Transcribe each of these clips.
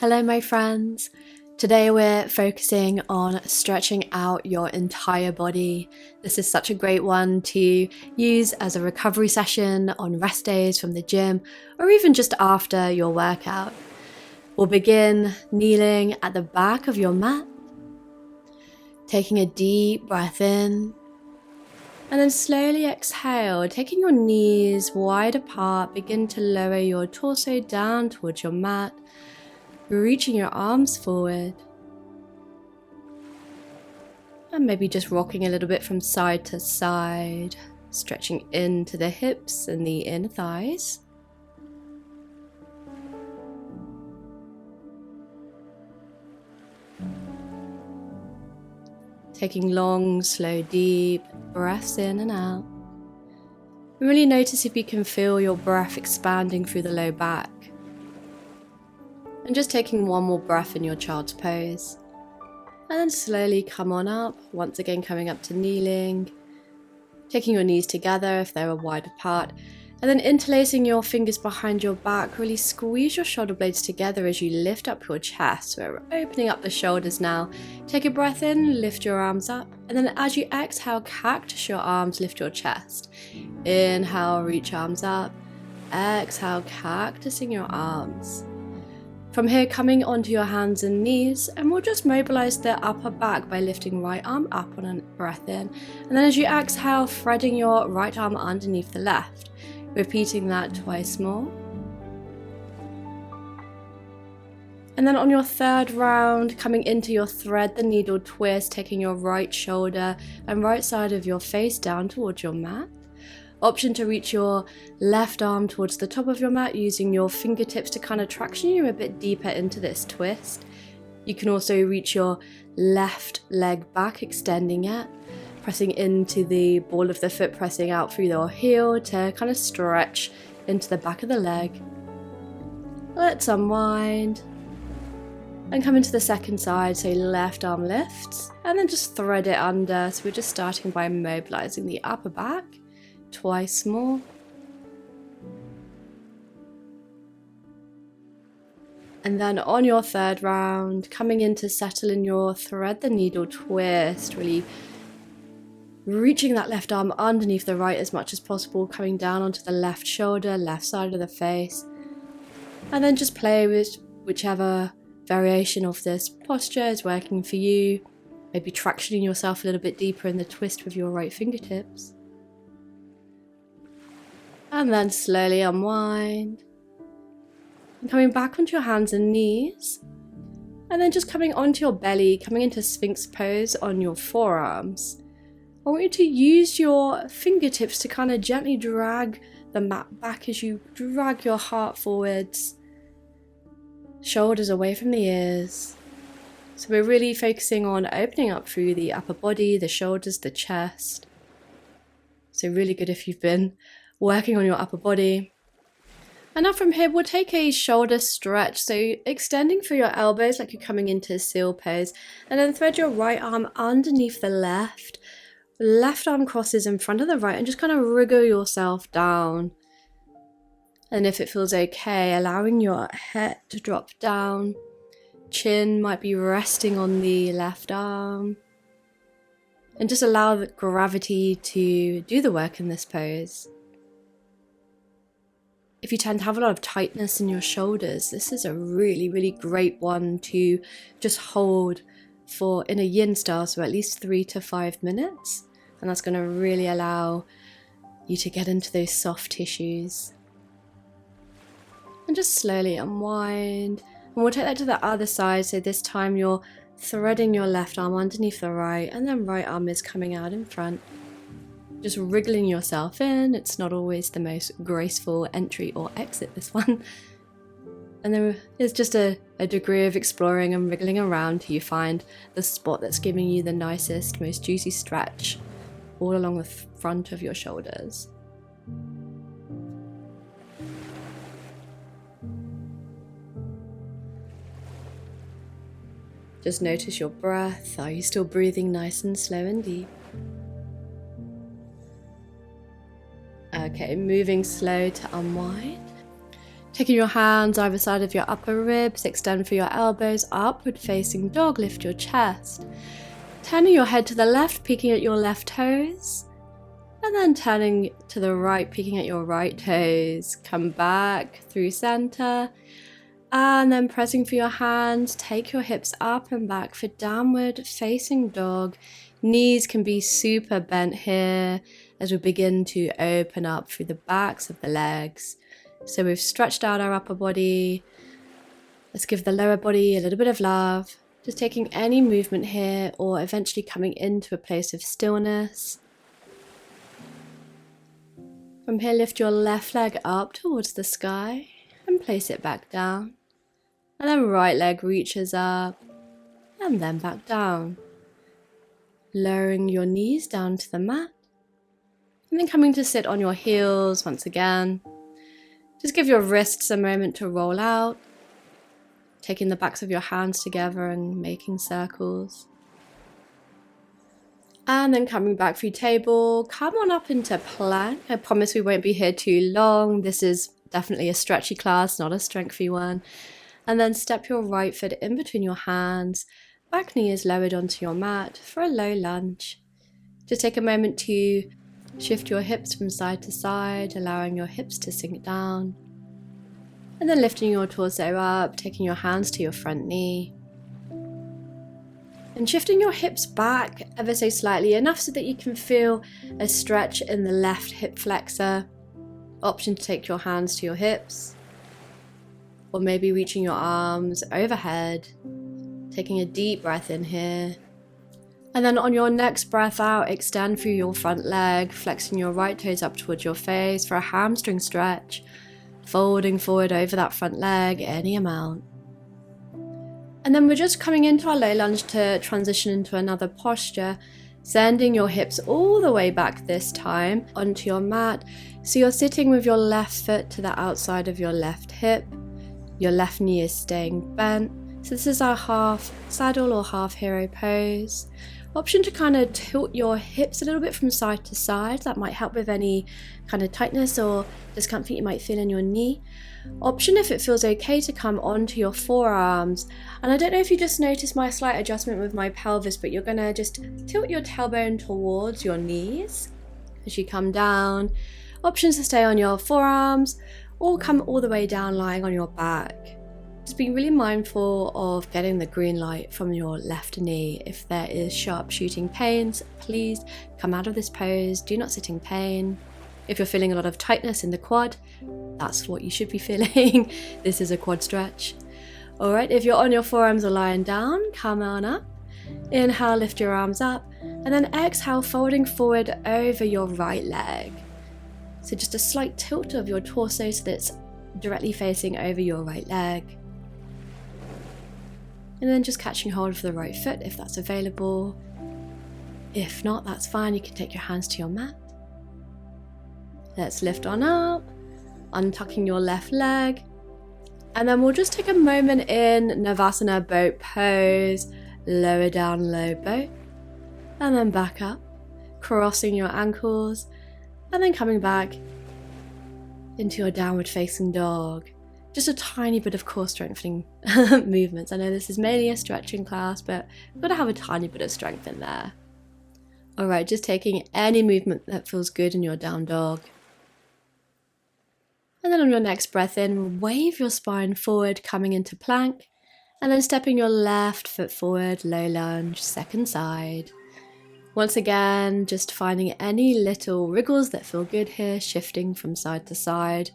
Hello my friends! Today we're focusing on stretching out your entire body. This is such a great one to use as a recovery session on rest days from the gym or even just after your workout. We'll begin kneeling at the back of your mat, taking a deep breath in and then slowly exhale, taking your knees wide apart, begin to lower your torso down towards your mat, reaching your arms forward and maybe just rocking a little bit from side to side, stretching into the hips and the inner thighs. Taking long, slow, deep breaths in and out. And really notice if you can feel your breath expanding through the low back. And just taking one more breath in your child's pose. And then slowly come on up, once again coming up to kneeling. Taking your knees together if they're wide apart. And then interlacing your fingers behind your back. Really squeeze your shoulder blades together as you lift up your chest. So we're opening up the shoulders now. Take a breath in, lift your arms up. And then as you exhale, cactus your arms, lift your chest. Inhale, reach arms up. Exhale, cactusing your arms. From here, coming onto your hands and knees, and we'll just mobilize the upper back by lifting right arm up on a breath in. And then as you exhale, threading your right arm underneath the left. Repeating that twice more. And then on your third round, coming into your thread the needle twist, taking your right shoulder and right side of your face down towards your mat. Option to reach your left arm towards the top of your mat using your fingertips to kind of traction you a bit deeper into this twist. You can also reach your left leg back, extending it, pressing into the ball of the foot, pressing out through your heel to kind of stretch into the back of the leg. Let's unwind and come into the second side, so left arm lifts and then just thread it under. So we're just starting by mobilizing the upper back. Twice more. And then on your third round, coming in to settle in your thread the needle twist, really reaching that left arm underneath the right as much as possible, coming down onto the left shoulder, left side of the face. And then just play with whichever variation of this posture is working for you. Maybe tractioning yourself a little bit deeper in the twist with your right fingertips. And then slowly unwind. And coming back onto your hands and knees. And then just coming onto your belly, coming into Sphinx pose on your forearms. I want you to use your fingertips to kind of gently drag the mat back as you drag your heart forwards. Shoulders away from the ears. So we're really focusing on opening up through the upper body, the shoulders, the chest. So really good if you've been working on your upper body. And now from here, we'll take a shoulder stretch. So extending through your elbows like you're coming into a seal pose. And then thread your right arm underneath the left. Left arm crosses in front of the right and just kind of wriggle yourself down. And if it feels okay, allowing your head to drop down. Chin might be resting on the left arm. And just allow the gravity to do the work in this pose. If you tend to have a lot of tightness in your shoulders, this is a really, really great one to just hold for in a yin style, so at least 3 to 5 minutes. And that's going to really allow you to get into those soft tissues. And just slowly unwind. And we'll take that to the other side, so this time you're threading your left arm underneath the right, and then right arm is coming out in front. Just wriggling yourself in. It's not always the most graceful entry or exit, this one. And there is just a degree of exploring and wriggling around till you find the spot that's giving you the nicest, most juicy stretch all along the front of your shoulders. Just notice your breath. Are you still breathing nice and slow and deep? Okay, moving slow to unwind. Taking your hands either side of your upper ribs, extend through your elbows, upward facing dog, lift your chest. Turning your head to the left, peeking at your left toes. And then turning to the right, peeking at your right toes. Come back through center. And then pressing for your hands, take your hips up and back for downward facing dog. Knees can be super bent here as we begin to open up through the backs of the legs. So we've stretched out our upper body. Let's give the lower body a little bit of love. Just taking any movement here or eventually coming into a place of stillness. From here, lift your left leg up towards the sky and place it back down. And then right leg reaches up and then back down. Lowering your knees down to the mat. And then coming to sit on your heels once again. Just give your wrists a moment to roll out. Taking the backs of your hands together and making circles. And then coming back through table, come on up into plank. I promise we won't be here too long. This is definitely a stretchy class, not a strengthy one. And then step your right foot in between your hands. Back knee is lowered onto your mat for a low lunge. Just take a moment to shift your hips from side to side, allowing your hips to sink down. And then lifting your torso up, taking your hands to your front knee. And shifting your hips back ever so slightly, enough so that you can feel a stretch in the left hip flexor. Option to take your hands to your hips. Or maybe reaching your arms overhead. Taking a deep breath in here. And then on your next breath out, extend through your front leg, flexing your right toes up towards your face for a hamstring stretch. Folding forward over that front leg, any amount. And then we're just coming into our low lunge to transition into another posture, sending your hips all the way back this time onto your mat. So you're sitting with your left foot to the outside of your left hip. Your left knee is staying bent. So this is our half saddle or half hero pose. Option to kind of tilt your hips a little bit from side to side. That might help with any kind of tightness or discomfort you might feel in your knee. Option, if it feels okay, to come onto your forearms. And I don't know if you just noticed my slight adjustment with my pelvis, but you're going to just tilt your tailbone towards your knees as you come down. Options to stay on your forearms or come all the way down lying on your back. Just being really mindful of getting the green light from your left knee. If there is sharp shooting pains, please come out of this pose. Do not sit in pain. If you're feeling a lot of tightness in the quad, that's what you should be feeling. This is a quad stretch. All right, if you're on your forearms or lying down, come on up. Inhale, lift your arms up, and then exhale, folding forward over your right leg. So just a slight tilt of your torso so that it's directly facing over your right leg. And then just catching hold of the right foot if that's available. If not, that's fine. You can take your hands to your mat. Let's lift on up, untucking your left leg. And then we'll just take a moment in Navasana boat pose, lower down, low boat. And then back up, crossing your ankles. And then coming back into your downward facing dog. Just a tiny bit of core strengthening movements. I know this is mainly a stretching class, but we've got to have a tiny bit of strength in there. All right, just taking any movement that feels good in your down dog. And then on your next breath in, wave your spine forward, coming into plank, and then stepping your left foot forward, low lunge, second side. Once again, just finding any little wriggles that feel good here, shifting from side to side.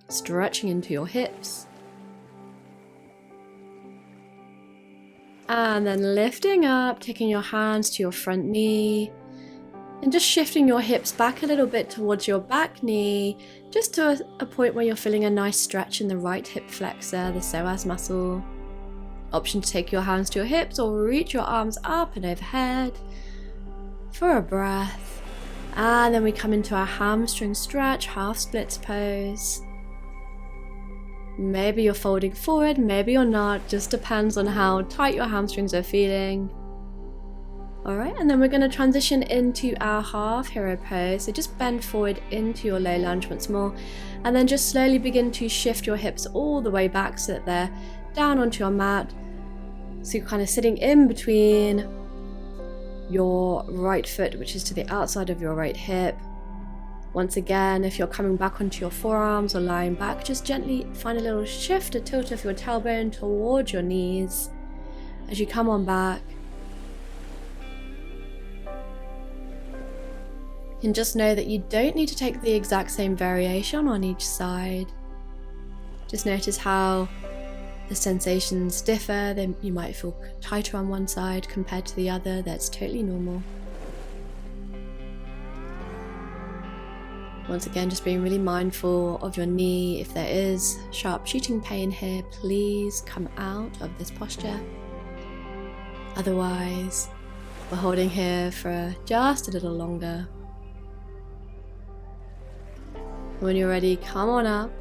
Stretching into your hips. And then lifting up, taking your hands to your front knee. And just shifting your hips back a little bit towards your back knee, just to a point where you're feeling a nice stretch in the right hip flexor, the psoas muscle. Option to take your hands to your hips or reach your arms up and overhead for a breath. And then we come into our hamstring stretch, half splits pose. Maybe you're folding forward, maybe you're not, just depends on how tight your hamstrings are feeling. Alright, and then we're going to transition into our half hero pose. So just bend forward into your low lunge once more, and then just slowly begin to shift your hips all the way back so that they're down onto your mat. So you're kind of sitting in between your right foot, which is to the outside of your right hip. Once again, if you're coming back onto your forearms or lying back, just gently find a little shift, a tilt of your tailbone towards your knees as you come on back. And just know that you don't need to take the exact same variation on each side. Just notice how the sensations differ. Then you might feel tighter on one side compared to the other. That's totally normal. Once again, just being really mindful of your knee. If there is sharp shooting pain here, please come out of this posture. Otherwise, we're holding here for just a little longer. When you're ready, come on up,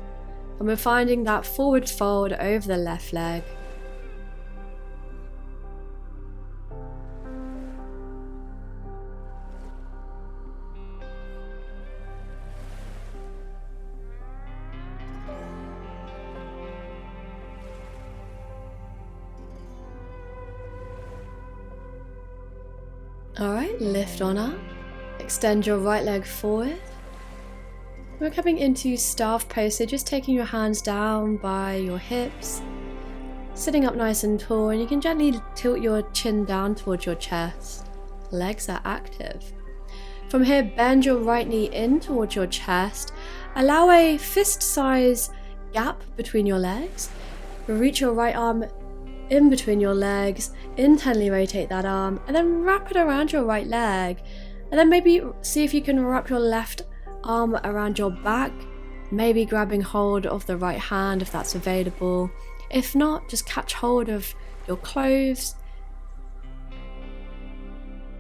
and we're finding that forward fold over the left leg. Alright, lift on up, extend your right leg forward. We're coming into staff pose, so just taking your hands down by your hips, sitting up nice and tall, and you can gently tilt your chin down towards your chest. Legs are active. From here, bend your right knee in towards your chest, allow a fist-size gap between your legs, reach your right arm in between your legs, internally rotate that arm, and then wrap it around your right leg, and then maybe see if you can wrap your left arm around your back, maybe grabbing hold of the right hand if that's available. If not, just catch hold of your clothes.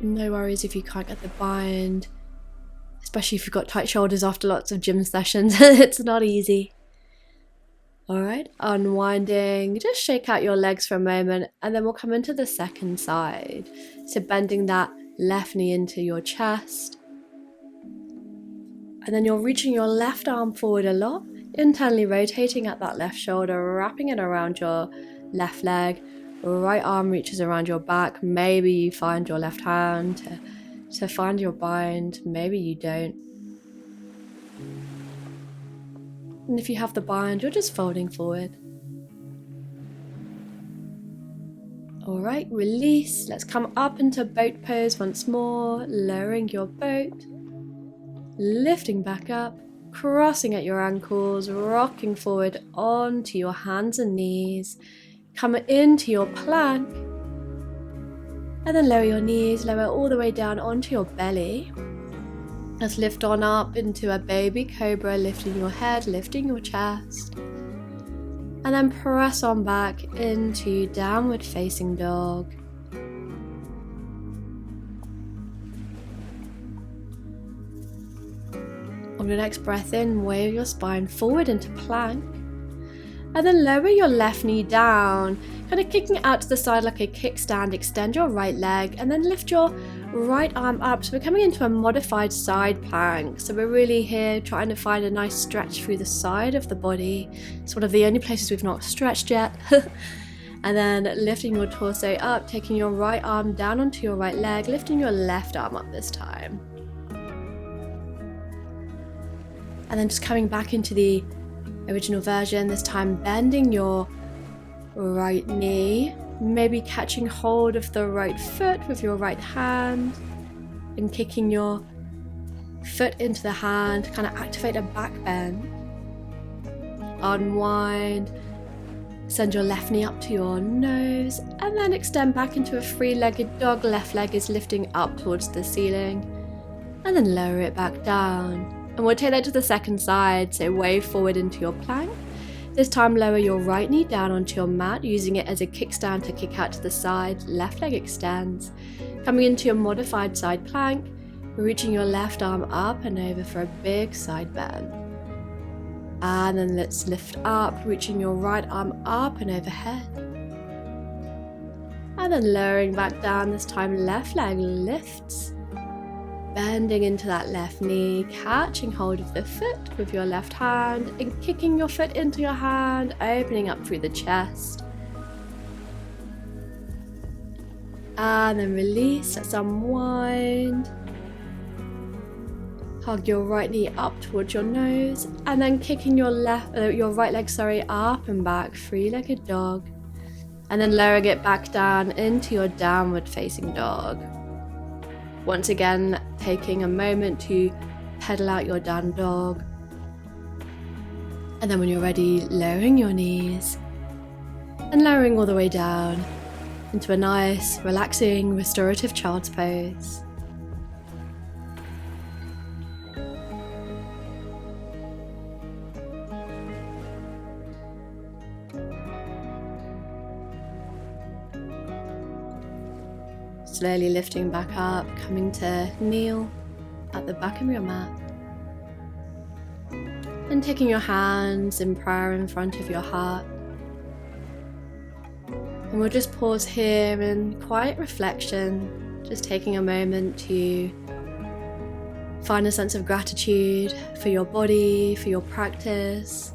No worries if you can't get the bind, especially if you've got tight shoulders after lots of gym sessions. It's not easy. Alright, unwinding, just shake out your legs for a moment, and then we'll come into the second side. So bending that left knee into your chest, and then you're reaching your left arm forward a lot, internally rotating at that left shoulder, wrapping it around your left leg. Right arm reaches around your back. Maybe you find your left hand to find your bind, maybe you don't. And if you have the bind, you're just folding forward. Alright, release. Let's come up into boat pose once more, lowering your boat, lifting back up, crossing at your ankles, rocking forward onto your hands and knees, come into your plank, and then lower your knees, lower all the way down onto your belly. Let's lift on up into a baby cobra, lifting your head, lifting your chest, and then press on back into downward facing dog. On your next breath in, wave your spine forward into plank, and then lower your left knee down, kind of kicking it out to the side like a kickstand. Extend your right leg and then lift your right arm up. So we're coming into a modified side plank. So we're really here trying to find a nice stretch through the side of the body. It's one of the only places we've not stretched yet. And then lifting your torso up, taking your right arm down onto your right leg, lifting your left arm up this time. And then just coming back into the original version, this time bending your right knee, maybe catching hold of the right foot with your right hand and kicking your foot into the hand, kind of activate a back bend. Unwind, send your left knee up to your nose, and then extend back into a three-legged dog. Left leg is lifting up towards the ceiling, and then lower it back down. And we'll take that to the second side, so wave forward into your plank. This time lower your right knee down onto your mat, using it as a kickstand to kick out to the side. Left leg extends. Coming into your modified side plank, reaching your left arm up and over for a big side bend. And then let's lift up, reaching your right arm up and overhead. And then lowering back down, this time left leg lifts. Bending into that left knee, catching hold of the foot with your left hand and kicking your foot into your hand, opening up through the chest. And then release, let's unwind. Hug your right knee up towards your nose and then kicking your right leg up and back, three-legged dog. And then lowering it back down into your downward facing dog. Once again, taking a moment to pedal out your down dog. And then when you're ready, lowering your knees and lowering all the way down into a nice, relaxing, restorative child's pose. Slowly lifting back up, coming to kneel at the back of your mat. And taking your hands in prayer in front of your heart. And we'll just pause here in quiet reflection, just taking a moment to find a sense of gratitude for your body, for your practice.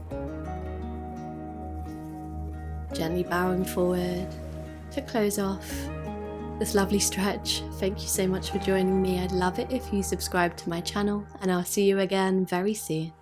Gently bowing forward to close off this lovely stretch. Thank you so much for joining me. I'd love it if you subscribe to my channel, and I'll see you again very soon.